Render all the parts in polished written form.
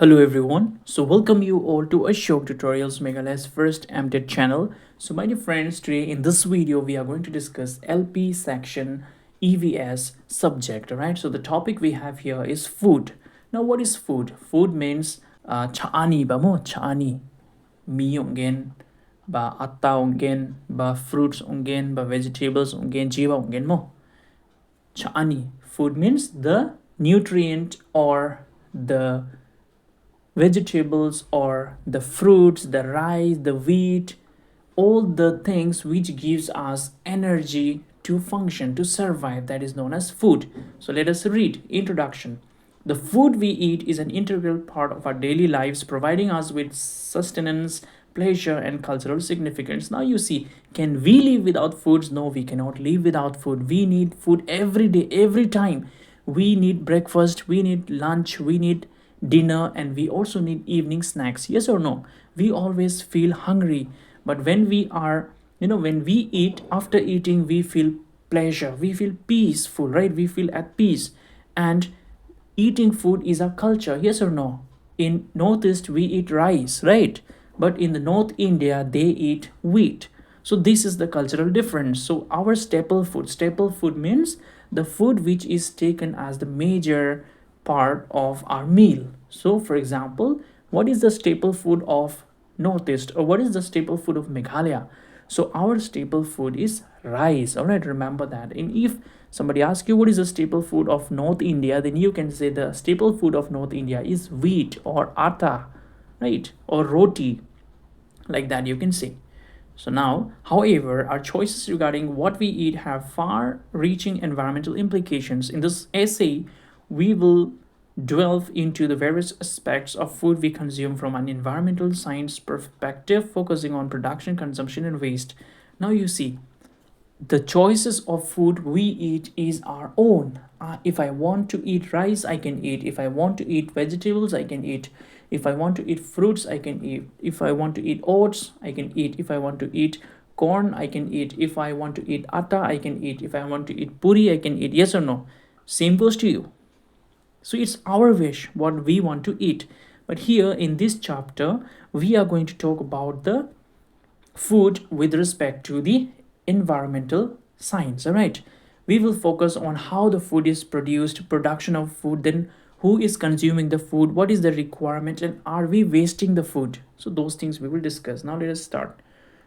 Hello everyone. So welcome you all to Ashok Tutorials Meghalaya's first MTED channel. So my dear friends, today in this video we are going to discuss LP section EVS subject. Alright. So the topic we have here is food. Now what is food? Food means chaani ba mo chaani mi onggen ba atta onggen ba fruits onggen ba vegetables onggen jiwa onggen mo. Chaani. Food means the nutrient or the vegetables or the fruits, the rice, the wheat, all the things which gives us energy to function, to survive, that is known as food. So let us read introduction. The food we eat is an integral part of our daily lives, providing us with sustenance, pleasure, and cultural significance. Now you see, can we live without foods? No, we cannot live without food. We need food every day, every time. We need breakfast, we need lunch, we need dinner, and we also need evening snacks. Yes or no? We always feel hungry, but when we are, when we eat, after eating, we feel pleasure, we feel peaceful, right? We feel at peace. And eating food is a culture. Yes or no? In northeast we eat rice, right? But in the North India they eat wheat. So this is the cultural difference. So our staple food means the food which is taken as the major part of our meal. So for example, what is the staple food of northeast, or what is the staple food of Meghalaya? So our staple food is rice. All right, remember that. And if somebody asks you what is the staple food of North India, then you can say the staple food of North India is wheat or atta, right? Or roti, like that you can say. So now, however, our choices regarding what we eat have far-reaching environmental implications. In this essay, we will delve into the various aspects of food we consume from an environmental science perspective, focusing on production, consumption, and waste. Now you see, the choices of food we eat is our own. If I want to eat rice, I can eat. If I want to eat vegetables, I can eat. If I want to eat fruits, I can eat. If I want to eat oats, I can eat. If I want to eat corn, I can eat. If I want to eat atta, I can eat. If I want to eat puri, I can eat. Yes or no? Same goes to you. So it's our wish what we want to eat. But here in this chapter, we are going to talk about the food with respect to the environmental science. All right, we will focus on how the food is produced, production of food, then who is consuming the food, what is the requirement, and are we wasting the food. So those things we will discuss. Now let us start.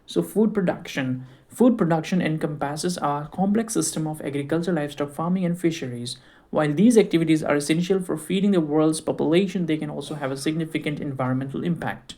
So food production encompasses a complex system of agriculture, livestock farming, and fisheries. While these activities are essential for feeding the world's population, they can also have a significant environmental impact.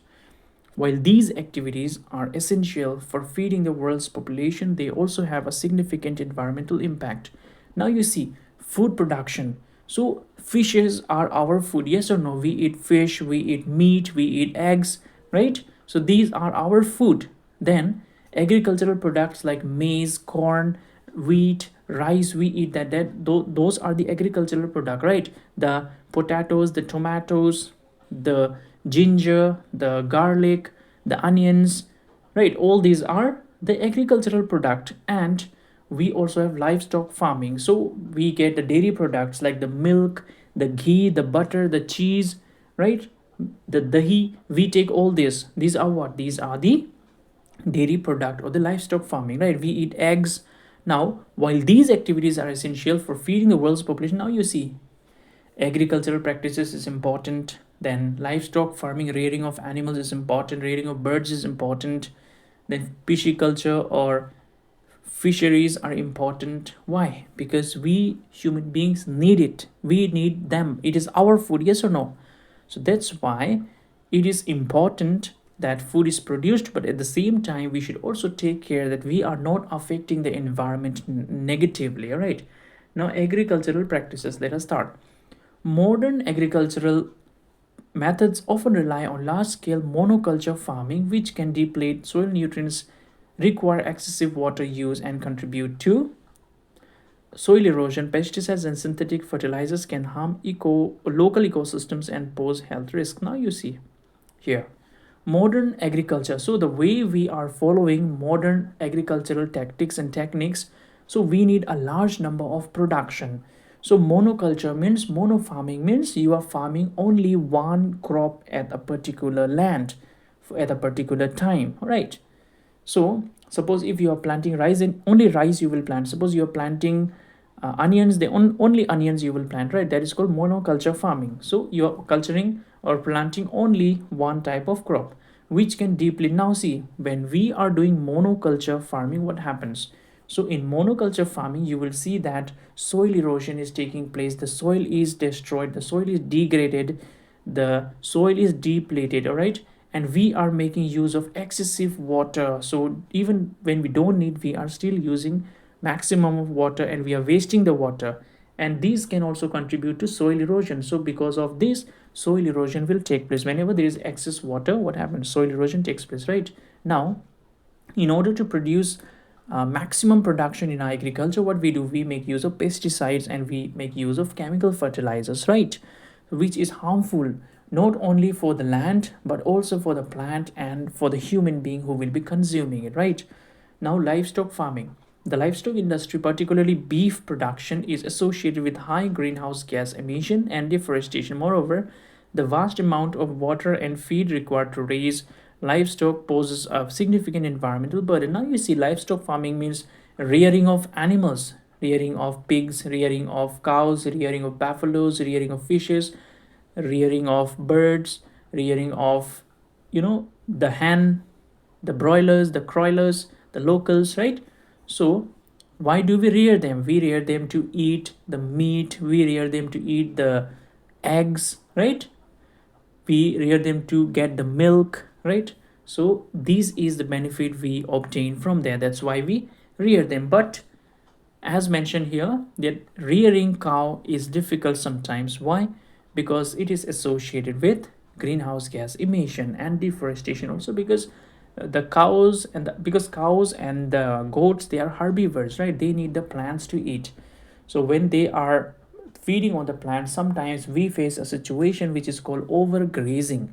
While these activities are essential for feeding the world's population, they also have a significant environmental impact. Now you see, food production. So fishes are our food. Yes or no? We eat fish, we eat meat, we eat eggs, right? So these are our food. Then agricultural products like maize, corn, wheat, rice, we eat those are the agricultural product, right? The potatoes, the tomatoes, the ginger, the garlic, the onions, right? All these are the agricultural product. And we also have livestock farming. So we get the dairy products like the milk, the ghee, the butter, the cheese, right? The dahi, we take all this. These are what? These are the dairy product or the livestock farming, right? We eat eggs. Now, while these activities are essential for feeding the world's population, now you see, agricultural practices is important, then livestock farming, rearing of animals is important, rearing of birds is important, then pisciculture or fisheries are important. Why? Because we human beings need it, we need them, it is our food. Yes or no? So that's why it is important that food is produced, but at the same time we should also take care that we are not affecting the environment negatively. All right, now agricultural practices, let us start. Modern agricultural methods often rely on large scale monoculture farming, which can deplete soil nutrients, require excessive water use, and contribute to soil erosion. Pesticides and synthetic fertilizers can harm local ecosystems and pose health risks. Now, you see here modern agriculture. So, the way we are following modern agricultural tactics and techniques, so we need a large number of production. So monoculture means, mono farming means you are farming only one crop at a particular land at a particular time, right? So suppose if you are planting rice, and only rice you will plant. Suppose you are planting onions, only onions you will plant, right? That is called monoculture farming. So you are culturing or planting only one type of crop, which can deeply, now see, when we are doing monoculture farming, what happens? So in monoculture farming, you will see that soil erosion is taking place, the soil is destroyed, the soil is degraded, the soil is depleted, all right? And we are making use of excessive water. So even when we don't need, we are still using maximum of water, and we are wasting the water. And these can also contribute to soil erosion. So because of this, soil erosion will take place. Whenever there is excess water, what happens? Soil erosion takes place, right? Now, in order to produce maximum production in agriculture, what we do, we make use of pesticides and we make use of chemical fertilizers, right? Which is harmful not only for the land but also for the plant and for the human being who will be consuming it, right? Now, livestock farming. The livestock industry, particularly beef production, is associated with high greenhouse gas emission and deforestation. Moreover, the vast amount of water and feed required to raise livestock poses a significant environmental burden. Now, you see, livestock farming means rearing of animals, rearing of pigs, rearing of cows, rearing of buffaloes, rearing of fishes, rearing of birds, rearing of, the hen, the broilers, the croilers, the locals, right? So why do we rear them? We rear them to eat the meat, we rear them to eat the eggs, right? We rear them to get the milk, right? So this is the benefit we obtain from there. That's why we rear them. But as mentioned here, that rearing cow is difficult sometimes. Why? Because it is associated with greenhouse gas emission and deforestation. Also because the cows and because cows and the goats, they are herbivores, right? They need the plants to eat. So when they are feeding on the plants, sometimes we face a situation which is called overgrazing.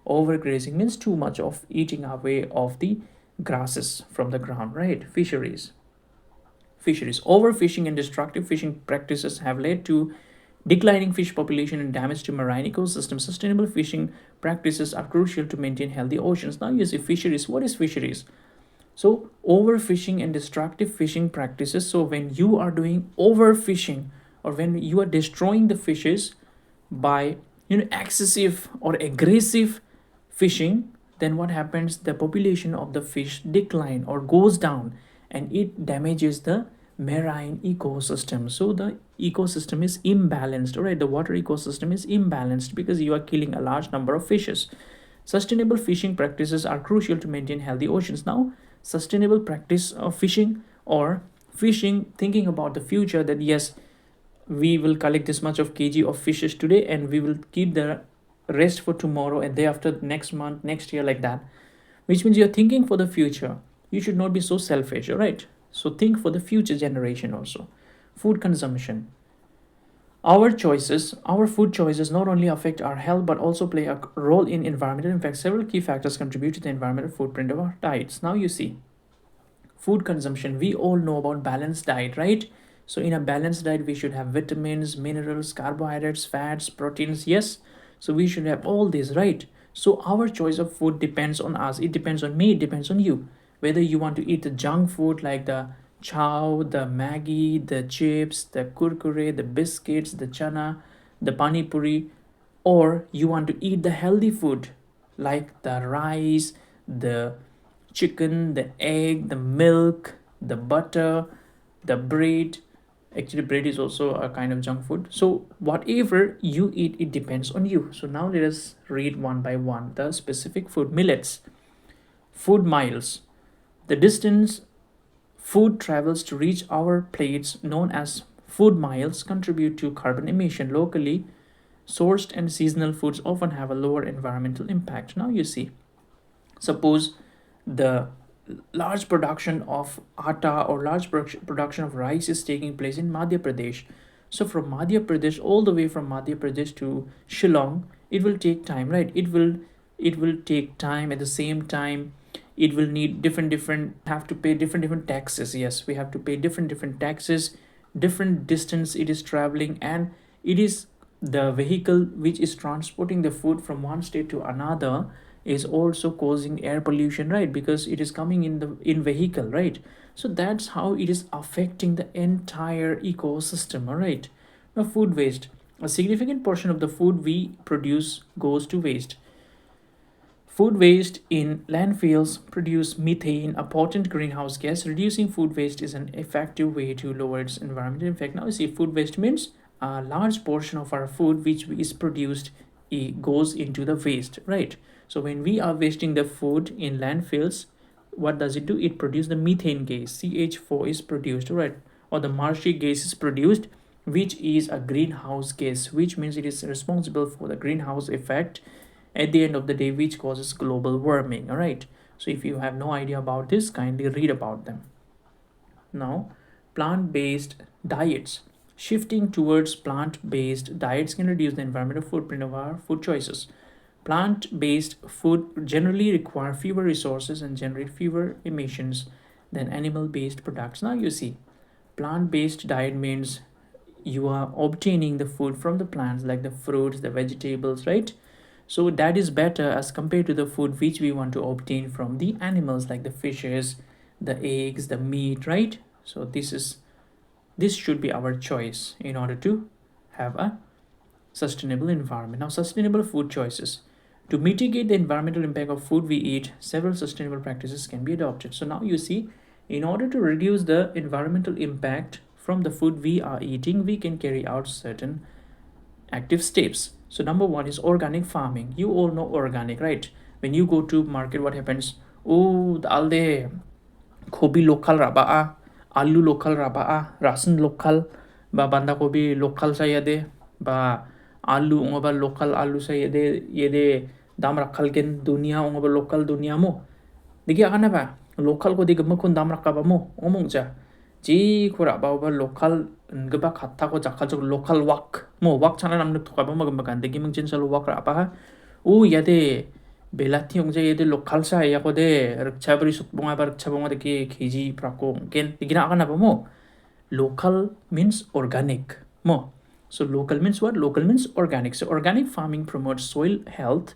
Overgrazing means too much of eating away of the grasses from the ground, right? Fisheries. Overfishing and destructive fishing practices have led to declining fish population and damage to marine ecosystems. Sustainable fishing practices are crucial to maintain healthy oceans. Now you see fisheries. What is fisheries? So overfishing and destructive fishing practices. So when you are doing overfishing or when you are destroying the fishes by excessive or aggressive fishing, then what happens? The population of the fish decline or goes down, and it damages the marine ecosystem. So the ecosystem is imbalanced, all right? The water ecosystem is imbalanced because you are killing a large number of fishes. Sustainable fishing practices are crucial to maintain healthy oceans. Now, sustainable practice of fishing or fishing thinking about the future, that yes, we will collect this much of kg of fishes today and we will keep the rest for tomorrow and day after, next month, next year, like that, which means you're thinking for the future. You should not be so selfish, all right? So think for the future generation also. Food consumption. Our food choices not only affect our health but also play a role in environmental. In fact, several key factors contribute to the environmental footprint of our diets. Now you see, food consumption. We all know about balanced diet, right? So in a balanced diet, we should have vitamins, minerals, carbohydrates, fats, proteins. Yes. So we should have all these, right? So our choice of food depends on us. It depends on me. It depends on you. Whether you want to eat the junk food like the chow, the Maggi, the chips, the kurkure, the biscuits, the chana, the pani puri, or you want to eat the healthy food like the rice, the chicken, the egg, the milk, the butter, the bread. Actually, bread is also a kind of junk food. So whatever you eat, it depends on you. So now let us read one by one the specific food. Millets. Food miles. The distance food travels to reach our plates, known as food miles, contribute to carbon emission. Locally sourced and seasonal foods often have a lower environmental impact. Now you see, suppose the large production of atta or large production of rice is taking place in Madhya Pradesh. So from Madhya Pradesh, all the way from Madhya Pradesh to Shillong, it will take time, right? It will take time. At the same time, it will need different have to pay different taxes. Yes, we have to pay different taxes different distance it is traveling, and it is the vehicle which is transporting the food from one state to another is also causing air pollution, right? Because it is coming in the in vehicle, right? So that's how it is affecting the entire ecosystem. All right. Now, food waste, a significant portion of the food we produce goes to waste. Food waste in landfills produce methane, a potent greenhouse gas. Reducing food waste is an effective way to lower its environmental impact. Now, you see, food waste means a large portion of our food which is produced goes into the waste, right? So when we are wasting the food in landfills, what does it do? It produces the methane gas. CH4 is produced, right? Or the marshy gas is produced, which is a greenhouse gas, which means it is responsible for the greenhouse effect at the end of the day, which causes global warming. All right. So if you have no idea about this, kindly read about them. Now, plant-based diets. Shifting towards plant-based diets can reduce the environmental footprint of our food choices. Plant-based food generally require fewer resources and generate fewer emissions than animal-based products. Now you see, plant-based diet means you are obtaining the food from the plants like the fruits, the vegetables, right? So that is better as compared to the food which we want to obtain from the animals like the fishes, the eggs, the meat, right? So this should be our choice in order to have a sustainable environment. Now, sustainable food choices. To mitigate the environmental impact of food we eat, several sustainable practices can be adopted. So now you see, in order to reduce the environmental impact from the food we are eating, we can carry out certain active steps. So number one is organic farming. You all know organic, right? When you go to market, what happens? Oh, alde kobi local raba, alu local raba, rasan local, ba banda kobi local saya de, ba alu ngoba local alu saya de, ye de dam rakal ken dunia ngoba local dunia mo. Digi akan apa? Local ko diga makon dam rakaba mo, omong ja. Ji kura ba ba local ngaba khatta ko jakal jok local wak mo wak chana nam nuk ba magam bagan digi mang jinsal wak ra ba. O yade belati ong ja yede local sa ya ko de rakchabri suk bunga bar rakchabunga de ki kiji prako ken digi na akan apa mo. Local means organic mo. So local means what? Local means organic. So organic farming promotes soil health,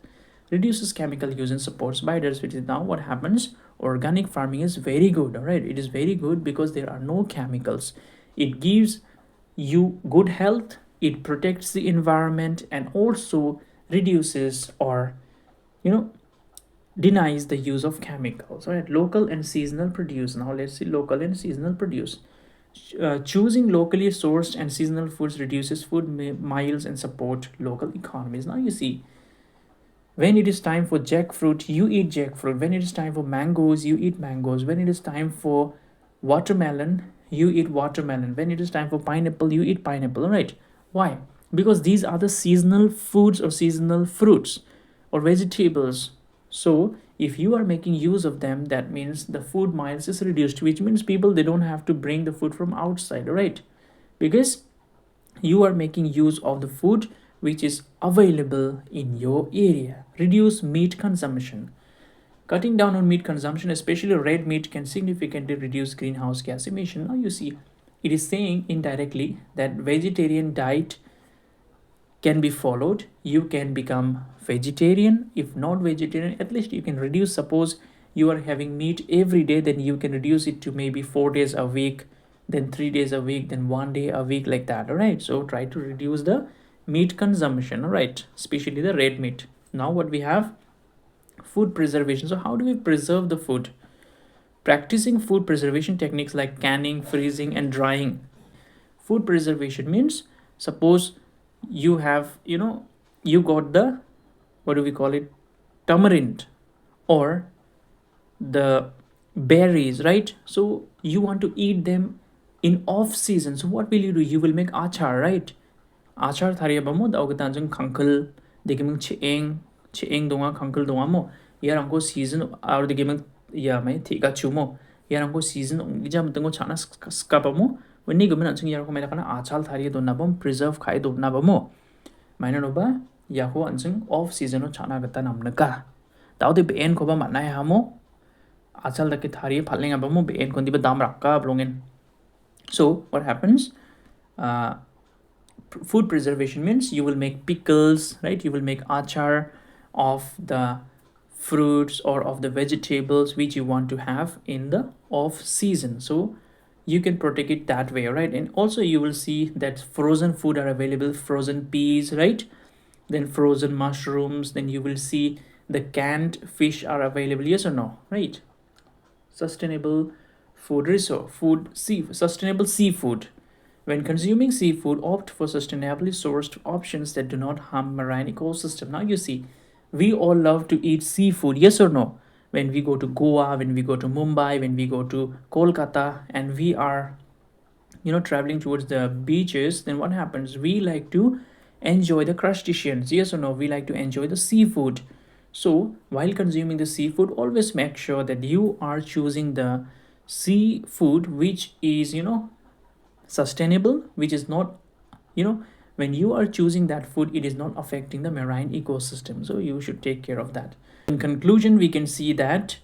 reduces chemical use and supports biodiversity. Now what happens? Organic farming is very good. All right, it is very good because there are no chemicals. It gives you good health, it protects the environment, and also reduces or denies the use of chemicals. All right, local and seasonal produce. Now let's see local and seasonal produce. Choosing locally sourced and seasonal foods reduces food miles and support local economies. Now you see, when it is time for jackfruit, you eat jackfruit. When it is time for mangoes, you eat mangoes. When it is time for watermelon, you eat watermelon. When it is time for pineapple, you eat pineapple. All right. Why? Because these are the seasonal foods or seasonal fruits or vegetables. So if you are making use of them, that means the food miles is reduced, which means people they don't have to bring the food from outside, right? Because you are making use of the food which is available in your area. Reduce meat consumption. Cutting down on meat consumption, especially red meat, can significantly reduce greenhouse gas emission. Now you see, it is saying indirectly that vegetarian diet can be followed. You can become vegetarian. If not vegetarian, at least you can reduce. Suppose you are having meat every day, then you can reduce it to maybe 4 days a week, then 3 days a week, then 1 day a week, like that. All right, so try to reduce the meat consumption. All right, especially the red meat. Now what we have, food preservation. So how do we preserve the food? Practicing food preservation techniques like canning, freezing, and drying. Food preservation means, suppose you have you got the, what do we call it, tamarind or the berries, right? So you want to eat them in off season. So what will you do? You will make achar, right? Achar thariya ba mo da og tanjung kangkal de gemeng cheeng donga kangkal donga mo yarang ko season ar de gemeng ya mai thika chumo yarang ko season ong jam tango chana skapa mo wenni gemen anjung yarang ko mena kana achal thariya donna bom preserve khai donna ba mo maina no ba ya ko anjung off season o chana gata namna ka daw de ben ko ba manai ha mo achal da ke thariya phallenga ba mo ben kon di ba dam rakka blongen. So what happens? food preservation means you will make pickles, right? You will make achar of the fruits or of the vegetables which you want to have in the off season, so you can protect it that way, right? And also you will see that frozen food are available, frozen peas, right? Then frozen mushrooms, then you will see the canned fish are available, yes or no, right? Sustainable food resource, sustainable seafood. When consuming seafood, opt for sustainably sourced options that do not harm marine ecosystem. Now you see, we all love to eat seafood, yes or no? When we go to Goa, when we go to Mumbai, when we go to Kolkata, and we are, traveling towards the beaches, then what happens? We like to enjoy the crustaceans, yes or no? We like to enjoy the seafood. So while consuming the seafood, always make sure that you are choosing the seafood which is, sustainable, which is not, you know when you are choosing that food, it is not affecting the marine ecosystem, so you should take care of that. In conclusion, we can see that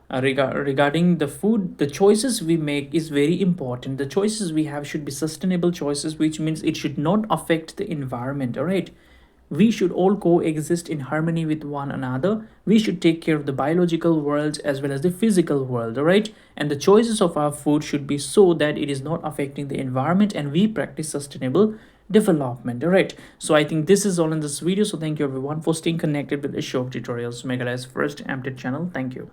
regarding the food, the choices we make is very important. The choices we have should be sustainable choices, which means it should not affect the environment, all right? We should all coexist in harmony with one another. We should take care of the biological world as well as the physical world, all right? And the choices of our food should be so that it is not affecting the environment and we practice sustainable development, all right? So I think this is all in this video. So thank you everyone for staying connected with Ashok Tutorials, Meghalay's first MTech channel. Thank you.